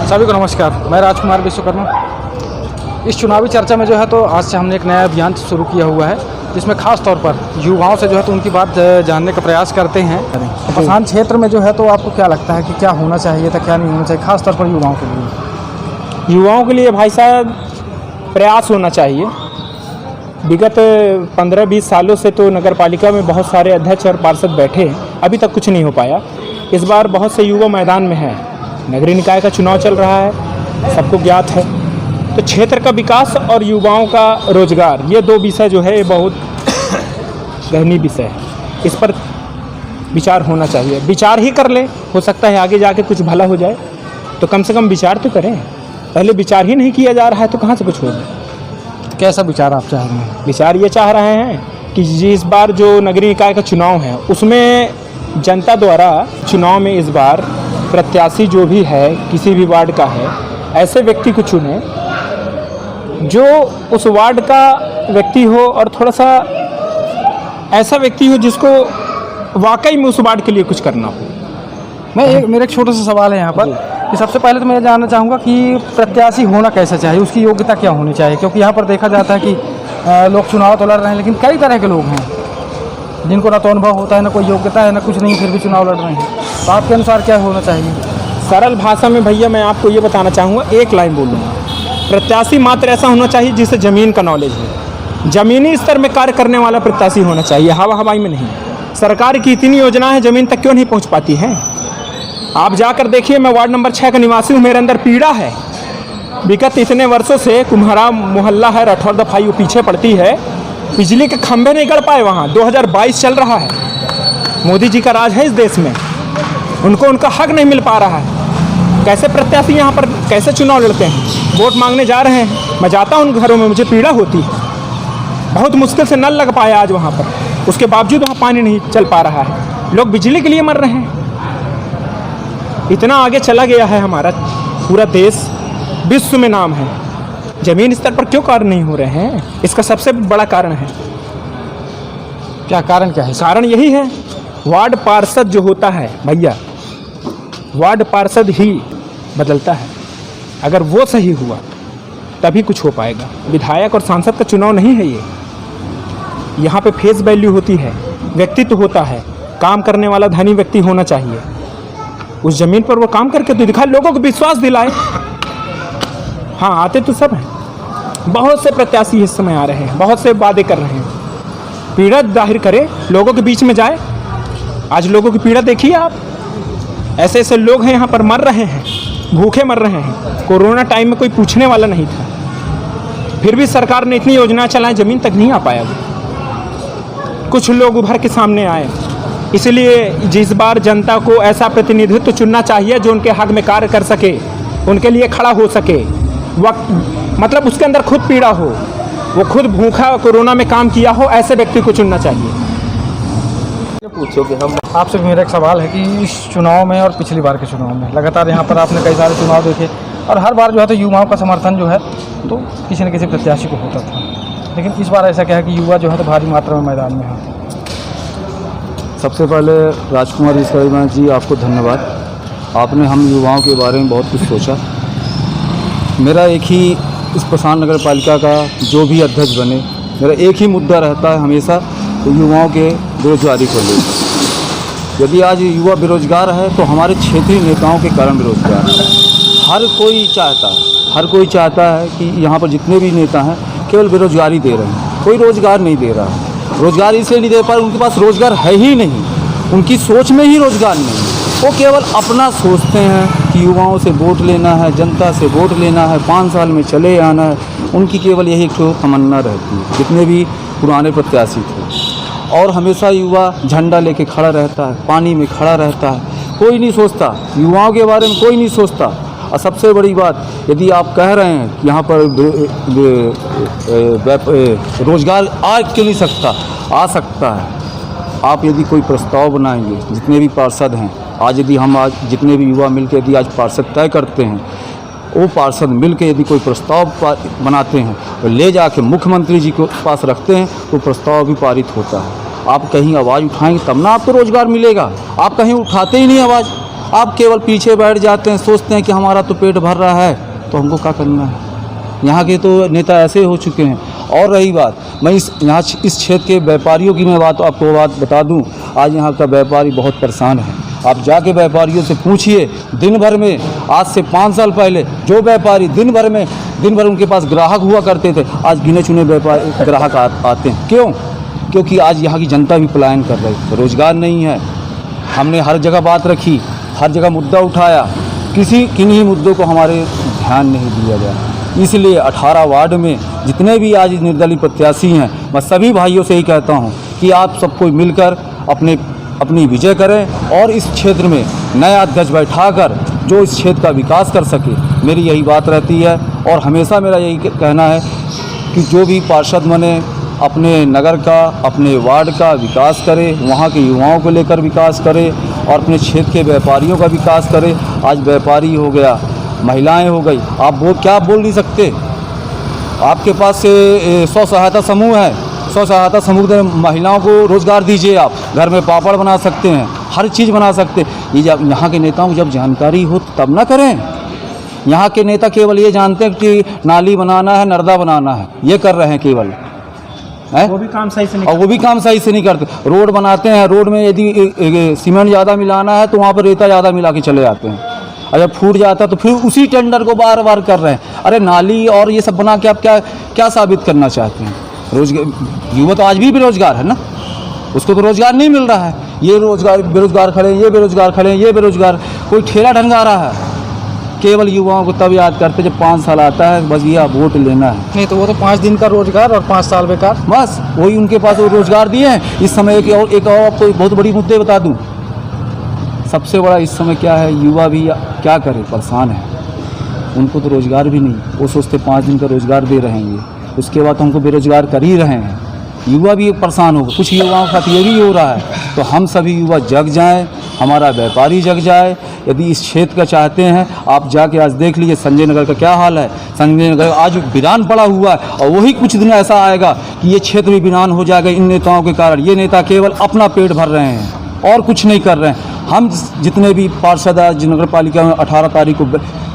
सभी को नमस्कार। मैं राजकुमार विश्वकर्मा। इस चुनावी चर्चा में जो है तो आज से हमने एक नया अभियान शुरू किया हुआ है, जिसमें खास तौर पर युवाओं से जो है तो उनकी बात जानने का प्रयास करते हैं। प्रशांत क्षेत्र में जो है तो आपको क्या लगता है कि क्या होना चाहिए था, क्या नहीं होना चाहिए, खास तौर पर युवाओं के लिए? युवाओं के लिए भाई साहब प्रयास होना चाहिए। विगत 15-20 सालों से तो नगर पालिका में बहुत सारे अध्यक्ष और पार्षद बैठे हैं, अभी तक कुछ नहीं हो पाया। इस बार बहुत से युवा मैदान में हैं। नगरीय निकाय का चुनाव चल रहा है, सबको ज्ञात है। तो क्षेत्र का विकास और युवाओं का रोजगार, ये दो विषय जो है ये बहुत गहनी विषय है। इस पर विचार होना चाहिए। विचार ही कर ले, हो सकता है आगे जाके कुछ भला हो जाए। तो कम से कम विचार तो करें। पहले विचार ही नहीं किया जा रहा है तो कहाँ से कुछ होगा? कैसा विचार आप चाह रहे हैं? विचार ये चाह रहे हैं कि इस बार जो नगरीय निकाय का चुनाव है उसमें जनता द्वारा चुनाव में इस बार प्रत्याशी जो भी है, किसी भी वार्ड का है, ऐसे व्यक्ति को चुने जो उस वार्ड का व्यक्ति हो और थोड़ा सा ऐसा व्यक्ति हो जिसको वाकई में उस वार्ड के लिए कुछ करना हो। मेरा एक छोटा सा सवाल है यहाँ पर कि सबसे पहले तो मैं जानना चाहूँगा कि प्रत्याशी होना कैसा चाहिए, उसकी योग्यता क्या होनी चाहिए? क्योंकि यहाँ पर देखा जाता है कि लोग चुनाव तो लड़ रहे हैं, लेकिन कई तरह के लोग हैं जिनको ना तो अनुभव होता है, ना कोई योग्यता है, ना कुछ नहीं, फिर भी चुनाव लड़ रहे हैं। तो आपके अनुसार क्या होना चाहिए? सरल भाषा में भैया मैं आपको ये बताना चाहूँगा, एक लाइन बोलूँगा। प्रत्याशी मात्र ऐसा होना चाहिए जिसे ज़मीन का नॉलेज हो, ज़मीनी स्तर में कार्य करने वाला प्रत्याशी होना चाहिए, हवा हवाई में नहीं। सरकार की इतनी योजना है, ज़मीन तक क्यों नहीं पहुँच पाती है? आप जाकर देखिए, मैं वार्ड नंबर 6 का निवासी हूँ, मेरे अंदर पीड़ा है। विगत इतने वर्षों से कुम्हारा मोहल्ला है, राठौर दफाई वो पीछे पड़ती है, बिजली के खंभे नहीं गड़ पाए वहाँ। 2022 चल रहा है, मोदी जी का राज है इस देश में, उनको उनका हक नहीं मिल पा रहा है। कैसे प्रत्याशी यहाँ पर कैसे चुनाव लड़ते हैं? वोट मांगने जा रहे हैं, मैं जाता हूँ उन घरों में, मुझे पीड़ा होती है। बहुत मुश्किल से नल लग पाया आज वहाँ पर, उसके बावजूद वहाँ पानी नहीं चल पा रहा है। लोग बिजली के लिए मर रहे हैं। इतना आगे चला गया है हमारा पूरा देश, विश्व में नाम है। ज़मीन स्तर पर क्यों कार्य नहीं हो रहे हैं? इसका सबसे बड़ा कारण है। क्या कारण क्या है? कारण यही है, वार्ड पार्षद जो होता है भैया, वार्ड पार्षद ही बदलता है। अगर वो सही हुआ तभी कुछ हो पाएगा। विधायक और सांसद का चुनाव नहीं है ये। यहाँ पे फेस वैल्यू होती है, व्यक्तित्व होता है, काम करने वाला धनी व्यक्ति होना चाहिए। उस ज़मीन पर वो काम करके तो दिखाए, लोगों को विश्वास दिलाए। हाँ, आते तो सब हैं। बहुत से प्रत्याशी इस समय आ रहे हैं, बहुत से वादे कर रहे हैं। पीड़ा जाहिर करे, लोगों के बीच में जाए। आज लोगों की पीड़ा देखिए आप, ऐसे ऐसे लोग हैं यहाँ पर मर रहे हैं, भूखे मर रहे हैं। कोरोना टाइम में कोई पूछने वाला नहीं था, फिर भी सरकार ने इतनी योजना चलाई, ज़मीन तक नहीं आ पाया वो। कुछ लोग उभर के सामने आए। इसलिए जिस बार जनता को ऐसा प्रतिनिधित्व चुनना चाहिए जो उनके हक में कार्य कर सके, उनके लिए खड़ा हो सके। वक्त मतलब उसके अंदर खुद पीड़ा हो, वो खुद भूखा कोरोना में काम किया हो, ऐसे व्यक्ति को चुनना चाहिए। पूछो कि हम आपसे मेरा एक सवाल है कि इस चुनाव में और पिछली बार के चुनाव में लगातार यहाँ पर आपने कई सारे चुनाव देखे, और हर बार जो है तो युवाओं का समर्थन जो है तो किसी न किसी प्रत्याशी को होता था, लेकिन इस बार ऐसा क्या है कि युवा जो है तो भारी मात्रा में मैदान में है? सबसे पहले राजकुमार विश्वकर्मा जी, आपको धन्यवाद। आपने हम युवाओं के बारे में बहुत कुछ सोचा। मेरा एक ही इस प्रशांत नगर पालिका का जो भी अध्यक्ष बने, मेरा एक ही मुद्दा रहता है हमेशा, तो युवाओं के बेरोजगारी को लेकर। यदि आज युवा बेरोजगार है तो हमारे क्षेत्रीय नेताओं के कारण बेरोजगार है। हर कोई चाहता है कि यहाँ पर जितने भी नेता हैं केवल बेरोजगारी दे रहे हैं, कोई रोज़गार नहीं दे रहा है। रोज़गार इसलिए नहीं दे पा रहे, उनके पास रोज़गार है ही नहीं, उनकी सोच में ही रोज़गार नहीं। वो केवल अपना सोचते हैं कि युवाओं से वोट लेना है, जनता से वोट लेना है, 5 साल में चले आना है। उनकी केवल यही एक तमन्ना रहती है। जितने भी पुराने प्रत्याशी थे, और हमेशा युवा झंडा लेके खड़ा रहता है, पानी में खड़ा रहता है, कोई नहीं सोचता युवाओं के बारे में, कोई नहीं सोचता। और सबसे बड़ी बात, यदि आप कह रहे हैं कि यहाँ पर रोज़गार आ क्यों नहीं सकता, आ सकता है। आप यदि कोई प्रस्ताव बनाएंगे, जितने भी पार्षद हैं आज, यदि हम आज जितने भी युवा मिलकर यदि आज पार्षद तय करते हैं, वो पार्षद मिलकर यदि कोई प्रस्ताव बनाते हैं तो ले जाके मुख्यमंत्री जी के पास रखते हैं, तो प्रस्ताव भी पारित होता है। आप कहीं आवाज़ उठाएंगे तब ना आपको रोज़गार मिलेगा। आप कहीं उठाते ही नहीं आवाज़, आप केवल पीछे बैठ जाते हैं, सोचते हैं कि हमारा तो पेट भर रहा है, तो हमको क्या करना है। यहाँ के तो नेता ऐसे हो चुके हैं। और रही बात, मैं इस क्षेत्र के व्यापारियों की मैं आपको बात बता दूं, आज यहाँ का व्यापारी बहुत परेशान है। आप जाके व्यापारियों से पूछिए, दिन भर में, आज से 5 साल पहले जो व्यापारी दिन भर उनके पास ग्राहक हुआ करते थे, आज गिने चुने व्यापारी ग्राहक आते हैं। क्यों? क्योंकि आज यहाँ की जनता भी पलायन कर रही है, रोज़गार नहीं है। हमने हर जगह बात रखी, हर जगह मुद्दा उठाया, किन्हीं मुद्दों को हमारे ध्यान नहीं दिया गया। इसलिए 18 वार्ड में जितने भी आज निर्दलीय प्रत्याशी हैं, मैं सभी भाइयों से ही कहता हूं कि आप सबको मिलकर अपनी विजय करें और इस क्षेत्र में नया अध्यक्ष बैठाकर जो इस क्षेत्र का विकास कर सके। मेरी यही बात रहती है और हमेशा मेरा यही कहना है कि जो भी पार्षद बने अपने नगर का, अपने वार्ड का विकास करे, वहाँ के युवाओं को लेकर विकास करे और अपने क्षेत्र के व्यापारियों का विकास करे। आज व्यापारी हो गया, महिलाएं हो गई, आप वो क्या बोल नहीं सकते। आपके पास से 100 सहायता समूह है, 100 सहायता समूह में महिलाओं को रोज़गार दीजिए। आप घर में पापड़ बना सकते हैं, हर चीज़ बना सकते हैं। ये जब यहाँ के नेताओं को जब जानकारी हो तब ना करें। यहाँ के नेता केवल ये जानते हैं कि नाली बनाना है, नर्दा बनाना है, ये कर रहे हैं केवल, वो भी काम सही से नहीं, और वो भी काम सही से नहीं करते। रोड बनाते हैं, रोड में यदि सीमेंट ज़्यादा मिलाना है तो वहाँ पर रेता ज़्यादा मिला के चले जाते हैं। अगर फूट जाता तो फिर उसी टेंडर को बार बार कर रहे हैं। अरे नाली और ये सब बना के आप क्या साबित करना चाहते हैं? युवा तो आज भी बेरोजगार है ना, उसको तो रोज़गार नहीं मिल रहा है। ये बेरोजगार खड़े हैं, ये बेरोजगार खड़े हैं, ये बेरोजगार, कोई ठेला ढंगा रहा है। केवल युवाओं को तब याद करते जब 5 साल आता है, बस ये वोट लेना है। नहीं तो वो तो 5 दिन का रोजगार और 5 साल बेकार, बस वही उनके पास वो रोज़गार दिए हैं। इस समय एक और आपको बहुत बड़ी मुद्दे बता दूं, सबसे बड़ा इस समय क्या है, युवा भी क्या करे, परेशान है। उनको तो रोज़गार भी नहीं, वो सोचते 5 दिन का रोज़गार दे रहे हैं, ये उसके बाद तो हमको बेरोज़गार कर ही रहे हैं। युवा भी परेशान होगा, कुछ युवाओं के साथ ये भी हो रहा है। तो हम सभी युवा जग जाएं, हमारा व्यापारी जग जाए। यदि इस क्षेत्र का चाहते हैं, आप जाके आज देख लीजिए संजय नगर का क्या हाल है। संजय नगर आज वीरान पड़ा हुआ है और वही कुछ दिन ऐसा आएगा कि ये क्षेत्र भी वीरान हो जाएगा इन नेताओं के कारण। ये नेता केवल अपना पेट भर रहे हैं और कुछ नहीं कर रहे हैं। हम जितने भी पार्षद आज नगर पालिका में 18 तारीख को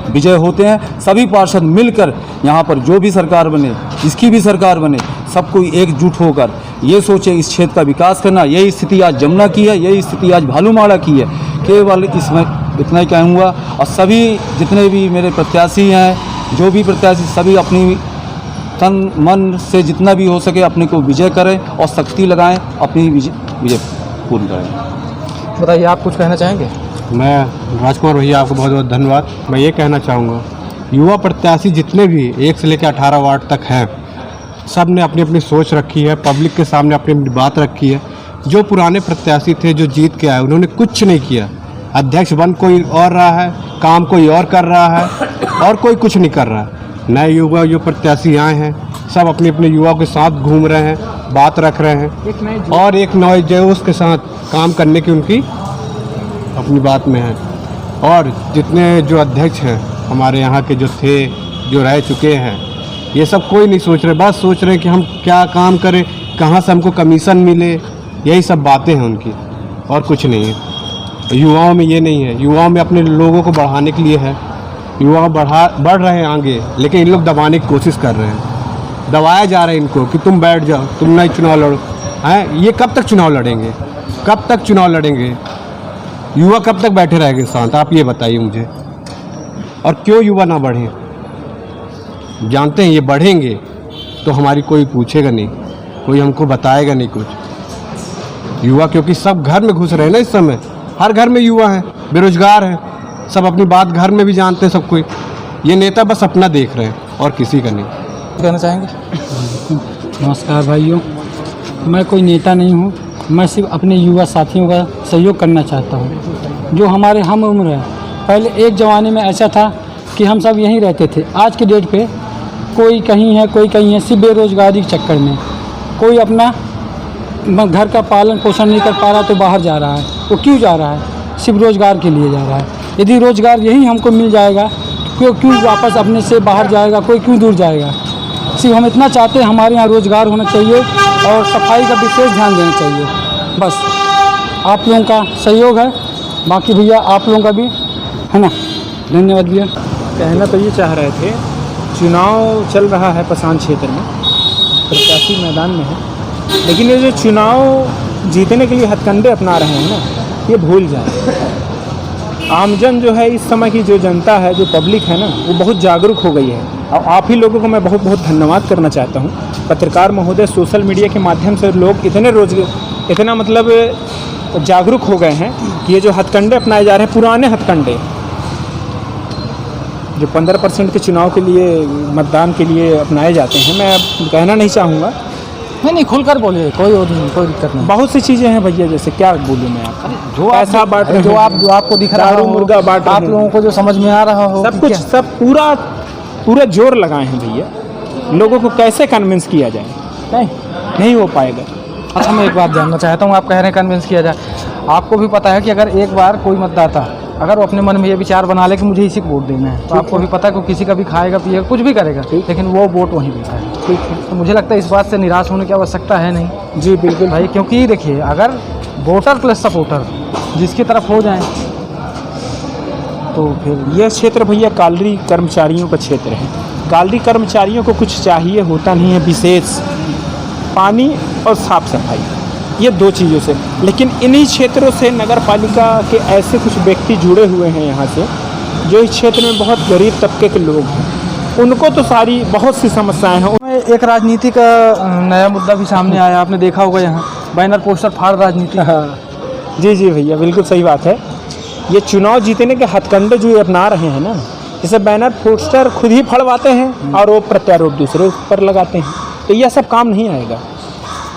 विजय होते हैं, सभी पार्षद मिलकर यहाँ पर जो भी सरकार बने, जिसकी भी सरकार बने, सबको एकजुट होकर ये सोचे इस क्षेत्र का विकास करना। यही स्थिति आज जमुना की है, यही स्थिति आज भालूमाड़ा की है। केवल इसमें इतना ही कहूँगा। और सभी जितने भी मेरे प्रत्याशी हैं, जो भी प्रत्याशी, सभी अपनी तन मन से जितना भी हो सके अपने को विजय करें और शक्ति लगाएं, अपनी विजय पूर्ण करें। बताइए, आप कुछ कहना चाहेंगे? मैं राजकुमार भैया, आपको बहुत बहुत धन्यवाद। मैं ये कहना चाहूँगा, युवा प्रत्याशी जितने भी 1 से लेकर 18 वार्ड तक हैं, सब ने अपनी अपनी सोच रखी है, पब्लिक के सामने अपनी अपनी बात रखी है। जो पुराने प्रत्याशी थे, जो जीत के आए, उन्होंने कुछ नहीं किया। अध्यक्ष बन कोई और रहा है, काम कोई और कर रहा है और कोई कुछ नहीं कर रहा है। नए युवा जो प्रत्याशी आए हैं, सब अपने अपने युवाओं के साथ घूम रहे हैं, बात रख रहे हैं और एक नए जोश के साथ काम करने की उनकी अपनी बात में है। और जितने जो अध्यक्ष हैं हमारे यहाँ के, जो थे, जो रह चुके हैं, ये सब कोई नहीं सोच रहे, बस सोच रहे हैं कि हम क्या काम करें, कहाँ से हमको कमीशन मिले, यही सब बातें हैं उनकी और कुछ नहीं है। युवाओं में ये नहीं है, युवाओं में अपने लोगों को बढ़ाने के लिए है। युवा बढ़ रहे हैं आगे, लेकिन इन लोग दबाने की कोशिश कर रहे हैं, दबाया जा रहा है इनको कि तुम बैठ जाओ, तुम नहीं चुनाव लड़ो। हैं, ये कब तक चुनाव लड़ेंगे, कब तक चुनाव लड़ेंगे? युवा कब तक बैठे रहेंगे शांत, आप ये बताइए मुझे। और क्यों युवा ना बढ़ें? जानते हैं ये बढ़ेंगे तो हमारी कोई पूछेगा नहीं, कोई हमको बताएगा नहीं कुछ। युवा क्योंकि सब घर में घुस रहे हैं ना, इस समय हर घर में युवा हैं, बेरोजगार हैं, सब अपनी बात घर में भी जानते हैं सब कोई। ये नेता बस अपना देख रहे हैं और किसी का नहीं। कहना चाहेंगे? नमस्कार भाइयों, मैं कोई नेता नहीं हूँ, मैं सिर्फ अपने युवा साथियों का सहयोग करना चाहता हूँ जो हमारे हम उम्र हैं। पहले एक ज़माने में ऐसा था कि हम सब यहीं रहते थे। आज के डेट पे कोई कहीं है, कोई कहीं है, सिर्फ बेरोज़गारी के चक्कर में कोई अपना घर का पालन पोषण नहीं कर पा रहा तो बाहर जा रहा है। वो क्यों जा रहा है? सिर्फ रोज़गार के लिए जा रहा है। यदि रोज़गार यही हमको मिल जाएगा तो क्यों वापस अपने से बाहर जाएगा, कोई क्यों दूर जाएगा? सिर्फ हम इतना चाहते हैं हमारे यहाँ रोज़गार होना चाहिए और सफाई का विशेष ध्यान देना चाहिए। बस आप लोगों का सहयोग है बाकी भैया आप लोगों का भी है ना, धन्यवाद भैया। कहना तो ये चाह रहे थे, चुनाव चल रहा है पसान क्षेत्र में, प्रत्याशी मैदान में है, लेकिन ये जो चुनाव जीतने के लिए हथकंडे अपना रहे हैं ना, ये भूल जाए। आमजन जो है, इस समय की जो जनता है, जो पब्लिक है ना, वो बहुत जागरूक हो गई है। और आप ही लोगों को मैं बहुत बहुत धन्यवाद करना चाहता हूँ, पत्रकार महोदय। सोशल मीडिया के माध्यम से लोग इतना मतलब जागरूक हो गए हैं कि ये जो हथकंडे अपनाए जा रहे हैं, पुराने हथकंडे जो 15% के चुनाव के लिए, मतदान के लिए अपनाए जाते हैं, मैं अब कहना नहीं चाहूँगा। नहीं खुलकर बोलिए, कोई दिक्कत नहीं। बहुत सी चीज़ें हैं भैया, जैसे क्या बोलूँ मैं आपको, जो पैसा बांट रहे जो हैं, जो आपको दिख रहा दारू हो, मुर्गा बांट रहे आप हैं। लोगों को जो समझ में आ रहा हो, सब कुछ, सब पूरा जोर लगाए हैं भैया। लोगों को कैसे कन्विंस किया जाए, नहीं हो पाएगा। अच्छा, मैं एक बात जानना चाहता हूँ, आप कह रहे हैं कन्विंस किया जाए, आपको भी पता है कि अगर एक बार कोई मतदाता अगर वो अपने मन में ये विचार बना ले कि मुझे इसी को वोट देना है, तो आपको भी पता है कि किसी का भी खाएगा पिएगा, कुछ भी करेगा, लेकिन वो वोट वहीं देता है। ठीक है, तो मुझे लगता है इस बात से निराश होने की आवश्यकता है नहीं। जी बिल्कुल भाई, क्योंकि देखिए, अगर वोटर प्लस सपोर्टर जिसकी तरफ हो जाए, तो फिर यह क्षेत्र भैया कालरी कर्मचारियों का क्षेत्र है। कालरी कर्मचारियों को कुछ चाहिए होता नहीं है विशेष, पानी और साफ सफाई, ये 2 चीज़ों से। लेकिन इन्हीं क्षेत्रों से नगर पालिका के ऐसे कुछ व्यक्ति जुड़े हुए हैं यहाँ से, जो इस क्षेत्र में बहुत गरीब तबके के लोग हैं, उनको तो बहुत सी समस्याएं हैं। एक राजनीति का नया मुद्दा भी सामने आया, आपने देखा होगा, यहाँ बैनर पोस्टर फाड़ राजनीति। हाँ जी भैया, बिल्कुल सही बात है। ये चुनाव जीतने के हथकंडे जो ये अपना रहे हैं ना, जैसे बैनर पोस्टर खुद ही फड़वाते हैं और वो प्रत्यारोप दूसरे पर लगाते हैं, तो यह सब काम नहीं आएगा।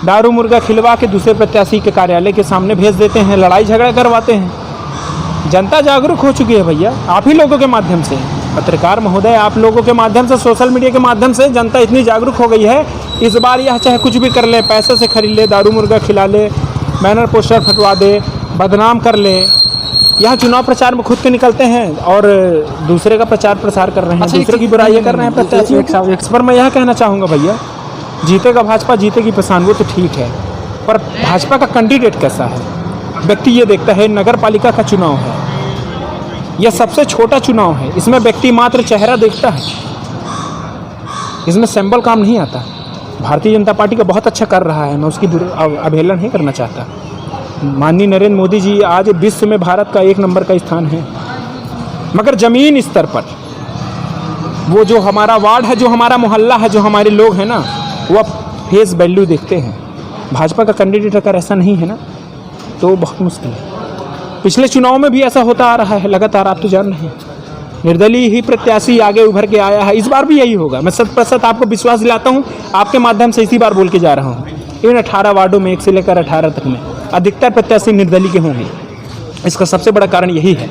दारू मुर्गा खिलवा के दूसरे प्रत्याशी के कार्यालय के सामने भेज देते हैं, लड़ाई झगड़ा करवाते हैं। जनता जागरूक हो चुकी है भैया, आप ही लोगों के माध्यम से, पत्रकार महोदय, आप लोगों के माध्यम से, सोशल मीडिया के माध्यम से जनता इतनी जागरूक हो गई है। इस बार यह चाहे कुछ भी कर ले, पैसे से खरीद ले, दारू मुर्गा खिला ले, बैनर पोस्टर फटवा दे, बदनाम कर ले, यह चुनाव प्रचार में खुद के निकलते हैं और दूसरे का प्रचार प्रसार कर रहे हैं, दूसरे की बुराइयाँ कर रहे हैं प्रत्याशियों। इस पर मैं यह कहना चाहूँगा भैया, जीतेगा भाजपा, जीतेगी पसान, वो तो ठीक है, पर भाजपा का कैंडिडेट कैसा है, व्यक्ति ये देखता है। नगर पालिका का चुनाव है, यह सबसे छोटा चुनाव है, इसमें व्यक्ति मात्र चेहरा देखता है, इसमें सिंबल काम नहीं आता। भारतीय जनता पार्टी का बहुत अच्छा कर रहा है, मैं उसकी अवहेलना नहीं करना चाहता। माननीय नरेंद्र मोदी जी आज विश्व में भारत का 1 नंबर का स्थान है, मगर ज़मीन स्तर पर वो जो हमारा वार्ड है, जो हमारा मोहल्ला है, जो हमारे लोग हैं ना, वो अब फेस वैल्यू देखते हैं। भाजपा का कैंडिडेट अगर ऐसा नहीं है ना, तो बहुत मुश्किल है। पिछले चुनाव में भी ऐसा होता आ रहा है लगातार, आप तो जान रहे हैं, निर्दलीय ही प्रत्याशी आगे उभर के आया है। इस बार भी यही होगा, मैं 100% आपको विश्वास दिलाता हूँ, आपके माध्यम से इसी बार बोल के जा रहा हूँ। इन 18 वार्डों में 1 से लेकर 18 तक में अधिकतर प्रत्याशी निर्दलीय के होंगे। इसका सबसे बड़ा कारण यही है,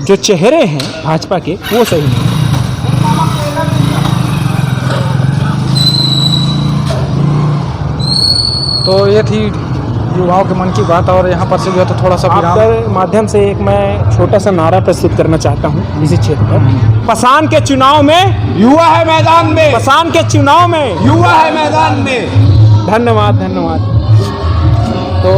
जो चेहरे हैं भाजपा के वो सही नहीं। तो ये थी युवाओं के मन की बात, और यहाँ पर से जो है तो थोड़ा सा विराम आपके माध्यम से एक मैं छोटा सा नारा प्रस्तुत करना चाहता हूँ इसी क्षेत्र पर। पसान के चुनाव में युवा है मैदान में, पसान के चुनाव में युवा है मैदान में। धन्यवाद। तो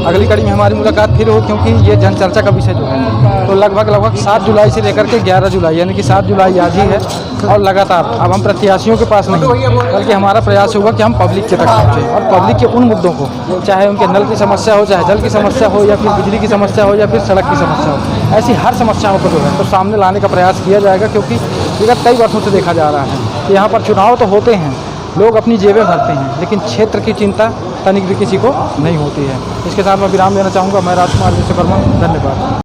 अगली कड़ी में हमारी मुलाकात फिर हो, क्योंकि ये जनचर्चा का विषय जो है तो लगभग 7 जुलाई से लेकर के 11 जुलाई, यानी कि 7 जुलाई आज ही है, और लगातार अब हम प्रत्याशियों के पास नहीं, बल्कि हमारा प्रयास होगा कि हम पब्लिक के तक पहुँचें और पब्लिक के उन मुद्दों को, चाहे उनके नल की समस्या हो, चाहे जल की समस्या हो, या फिर बिजली की समस्या हो, या फिर सड़क की समस्या हो, ऐसी हर समस्याओं को जो है तो सामने लाने का प्रयास किया जाएगा। क्योंकि विगत कई वर्षों से देखा जा रहा है कि यहाँ पर चुनाव तो होते हैं, लोग अपनी जेबें भरते हैं, लेकिन क्षेत्र की चिंता तनिक भी किसी को नहीं होती है। इसके साथ मैं विराम देना चाहूँगा। मैं राजकुमार विश्वकर्मा, धन्यवाद।